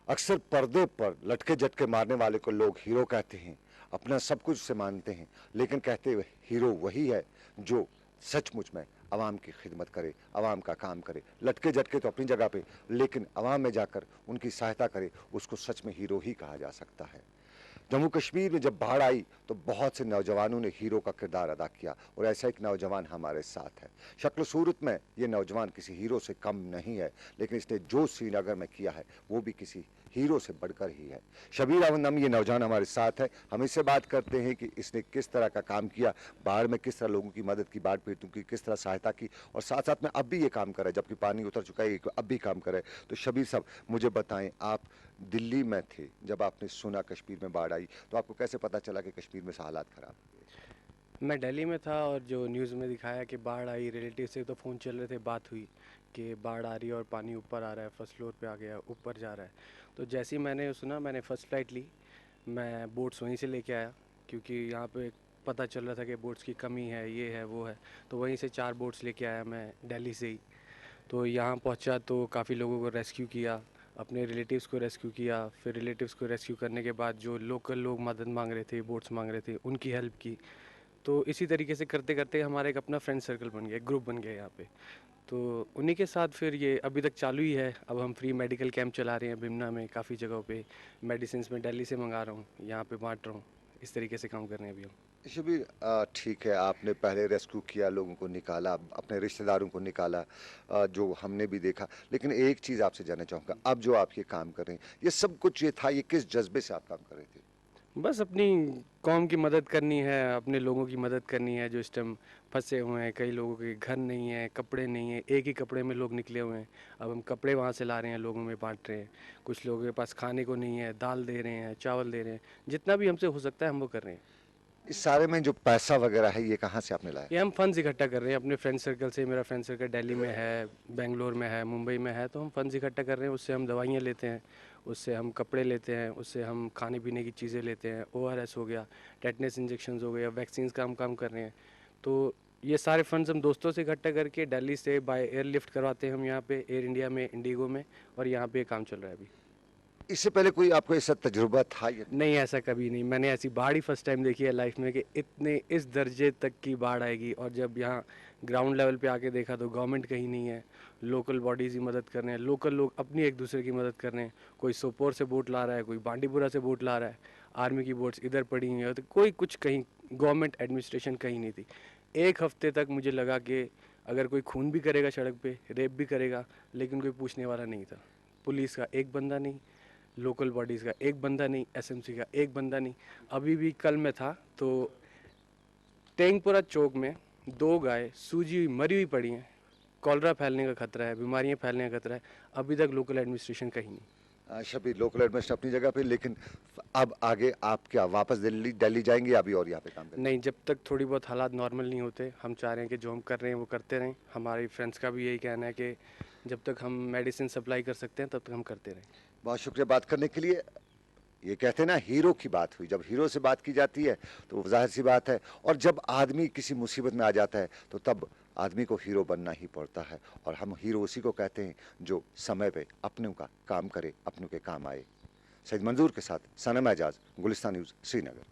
अक्सर पर्दे पर लटके झटके मारने वाले को लोग हीरो कहते हैं, अपना सब कुछ से मानते हैं, लेकिन कहते हुए हीरो वही है जो सचमुच में आवाम की खिदमत करे, आवाम का काम करे। लटके झटके तो अपनी जगह पे, लेकिन आवाम में जाकर उनकी सहायता करे, उसको सच में हीरो ही कहा जा सकता है। जम्मू कश्मीर में जब बाढ़ आई तो बहुत से नौजवानों ने हीरो का किरदार अदा किया और ऐसा एक नौजवान हमारे साथ है। शक्ल सूरत में ये नौजवान किसी हीरो से कम नहीं है, लेकिन इसने जो श्रीनगर में किया है वो भी किसी हीरो से बढ़कर ही है। शबीर अहमद नाम ये नौजवान हमारे साथ है। हम इससे बात करते हैं कि इसने किस तरह का काम किया, बाढ़ में किस तरह लोगों की मदद की, बाढ़ पीड़ितों की किस तरह सहायता की, और साथ साथ में अब भी ये काम कर रहा है जबकि पानी उतर चुका है, अब भी काम कर रहा है। तो शबीर साहब मुझे बताएं, आप दिल्ली में थे जब आपने सुना कश्मीर में बाढ़ आई, तो आपको कैसे पता चला कि कश्मीर में हालात खराब हुए? मैं दिल्ली में था और जो न्यूज़ में दिखाया कि बाढ़ आई, रिलेटिव से तो फ़ोन चल रहे थे, बात हुई कि बाढ़ आ रही है और पानी ऊपर आ रहा है, फर्स्ट फ्लोर पे आ गया, ऊपर जा रहा है। तो जैसे ही मैंने सुना, मैंने फ़र्स्ट फ्लाइट ली। मैं बोट्स वहीं से लेके आया क्योंकि यहाँ पे पता चल रहा था कि बोट्स की कमी है, ये है वो है। तो वहीं से 4 बोट्स लेके आया मैं दिल्ली से ही। तो यहाँ पहुँचा तो काफ़ी लोगों को रेस्क्यू किया, अपने रिलेटिव्स को रेस्क्यू किया। फिर रिलेटिव्स को रेस्क्यू करने के बाद जो लोकल लोग मदद मांग रहे थे, बोट्स मांग रहे थे, उनकी हेल्प की। तो इसी तरीके से करते करते हमारा एक अपना फ्रेंड सर्कल बन गया, एक ग्रुप बन गया यहाँ पे। तो उन्हीं के साथ फिर ये अभी तक चालू ही है। अब हम फ्री मेडिकल कैंप चला रहे हैं बिमना में, काफ़ी जगहों पे मेडिसिन में दिल्ली से मंगा रहा हूँ, यहाँ पे बांट रहा हूँ। इस तरीके से काम कर रहे हैं अभी हम। शबीर, ठीक है, आपने पहले रेस्क्यू किया, लोगों को निकाला, अपने रिश्तेदारों को निकाला, जो हमने भी देखा, लेकिन एक चीज़ आपसे जानना चाहूँगा, अब जो आप ये काम कर रहे हैं, ये सब कुछ ये था, ये किस जज्बे से आप काम कर रहे थे? बस अपनी कौम की मदद करनी है, अपने लोगों की मदद करनी है जो इस टाइम फंसे हुए हैं। कई लोगों के घर नहीं है, कपड़े नहीं है, एक ही कपड़े में लोग निकले हुए हैं। अब हम कपड़े वहाँ से ला रहे हैं, लोगों में बांट रहे हैं। कुछ लोगों के पास खाने को नहीं है, दाल दे रहे हैं, चावल दे रहे हैं। जितना भी हमसे हो सकता है हम वो कर रहे हैं। इस सारे में जो पैसा वगैरह है, ये कहाँ से आपने लाया? ये हम फंड्स इकट्ठा कर रहे हैं अपने फ्रेंड सर्कल से। मेरा फ्रेंड सर्कल दिल्ली में है, बेंगलोर में है, मुंबई में है। तो हम फंड्स इकट्ठा कर रहे हैं, उससे हम दवाइयाँ लेते हैं, उससे हम कपड़े लेते हैं, उससे हम खाने पीने की चीज़ें लेते हैं। ORS हो गया, टेटनस इंजेक्शन हो गया, वैक्सीन का हम काम कर रहे हैं। तो ये सारे फंड्स हम दोस्तों से इकट्ठा करके दिल्ली से बाय एयर लिफ्ट करवाते हैं हम यहाँ पे एयर इंडिया में, इंडिगो में। और यहाँ पे काम चल रहा है अभी। इससे पहले कोई आपको ऐसा तजुर्बा था या नहीं? नहीं, ऐसा कभी नहीं। मैंने ऐसी बाढ़ ही फर्स्ट टाइम देखी है लाइफ में कि इतने इस दर्जे तक की बाढ़ आएगी। और जब यहाँ ग्राउंड लेवल पे आके देखा तो गवर्नमेंट कहीं नहीं है, लोकल बॉडीज़ ही मदद कर रहे हैं, लोकल लोग अपनी एक दूसरे की मदद कर रहे हैं। कोई सोपोर से बोट ला रहा है, कोई बांडीपुरा से बोट ला रहा है, आर्मी की बोट्स इधर पड़ी हुई हैं। तो कोई कुछ कहीं गवर्नमेंट एडमिनिस्ट्रेशन कहीं नहीं थी। एक हफ्ते तक मुझे लगा कि अगर कोई खून भी करेगा सड़क पे, रेप भी करेगा, लेकिन कोई पूछने वाला नहीं था। पुलिस का एक बंदा नहीं, लोकल बॉडीज़ का एक बंदा नहीं, SMC का एक बंदा नहीं। अभी भी कल मैं था तो टेंगपुरा चौक में 2 गाय सूजी हुई मरी हुई पड़ी हैं। कॉलरा फैलने का खतरा है, बीमारियां फैलने का खतरा है। अभी तक लोकल एडमिनिस्ट्रेशन कहीं नहीं। शबीर, लोकल एडमिनिस्ट्रेशन अपनी जगह पे, लेकिन अब आगे आप क्या वापस दिल्ली दिल्ली जाएंगे या अभी और यहाँ पे काम करेंगे? नहीं, जब तक थोड़ी बहुत हालात नॉर्मल नहीं होते, हम चाह रहे हैं कि जो हम कर रहे हैं वो करते रहें। हमारे फ्रेंड्स का भी यही कहना है कि जब तक हम मेडिसिन सप्लाई कर सकते हैं तब तक हम करते रहें। बहुत शुक्रिया बात करने के लिए। ये कहते हैं ना, हीरो की बात हुई, जब हीरो से बात की जाती है तो जाहिर सी बात है, और जब आदमी किसी मुसीबत में आ जाता है तो तब आदमी को हीरो बनना ही पड़ता है, और हम हीरो उसी को कहते हैं जो समय पे अपनों का काम करे, अपनों के काम आए। सईद मंजूर के साथ सनम एजाज, गुलिस्तान न्यूज़, श्रीनगर।